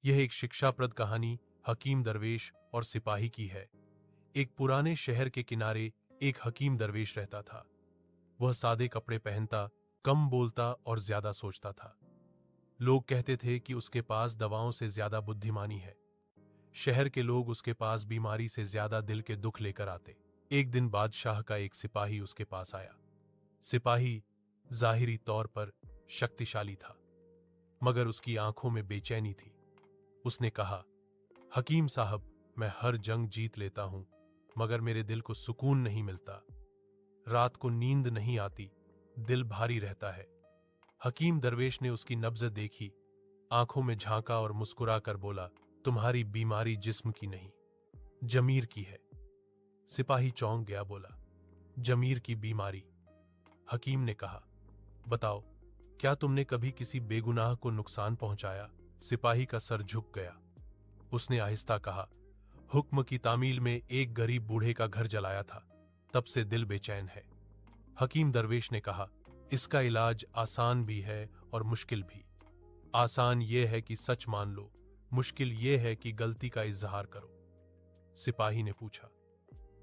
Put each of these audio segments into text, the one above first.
यह एक शिक्षाप्रद कहानी हकीम दरवेश और सिपाही की है। एक पुराने शहर के किनारे एक हकीम दरवेश रहता था। वह सादे कपड़े पहनता, कम बोलता और ज्यादा सोचता था। लोग कहते थे कि उसके पास दवाओं से ज्यादा बुद्धिमानी है। शहर के लोग उसके पास बीमारी से ज्यादा दिल के दुख लेकर आते। एक दिन बादशाह का एक सिपाही उसके पास आया। सिपाही जाहिरी तौर पर शक्तिशाली था, मगर उसकी आंखों में बेचैनी थी। उसने कहा, हकीम साहब, मैं हर जंग जीत लेता हूं, मगर मेरे दिल को सुकून नहीं मिलता। रात को नींद नहीं आती, दिल भारी रहता है। हकीम दरवेश ने उसकी नब्ज देखी, आंखों में झांका और मुस्कुरा कर बोला, तुम्हारी बीमारी जिस्म की नहीं, जमीर की है। सिपाही चौंक गया, बोला, जमीर की बीमारी? हकीम ने कहा, बताओ, क्या तुमने कभी किसी बेगुनाह को नुकसान पहुंचाया? सिपाही का सर झुक गया। उसने आहिस्ता कहा, हुक्म की तामील में एक गरीब बूढ़े का घर जलाया था, तब से दिल बेचैन है। हकीम दरवेश ने कहा, इसका इलाज आसान भी है और मुश्किल भी। आसान यह है कि सच मान लो, मुश्किल यह है कि गलती का इजहार करो। सिपाही ने पूछा,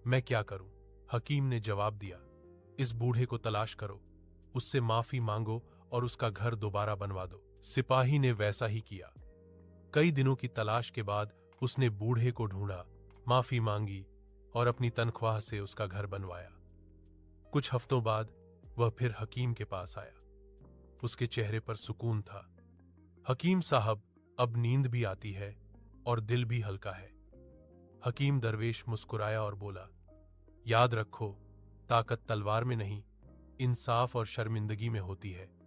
मैं क्या करूं? हकीम ने जवाब दिया, इस बूढ़े को तलाश करो, उससे माफी मांगो और उसका घर दोबारा बनवा दो। सिपाही ने वैसा ही किया। कई दिनों की तलाश के बाद उसने बूढ़े को ढूंढा, माफी मांगी और अपनी तनख्वाह से उसका घर बनवाया। कुछ हफ्तों बाद वह फिर हकीम के पास आया। उसके चेहरे पर सुकून था। हकीम साहब, अब नींद भी आती है और दिल भी हल्का है। हकीम दरवेश मुस्कुराया और बोला, याद रखो, ताकत तलवार में नहीं, इंसाफ और शर्मिंदगी में होती है।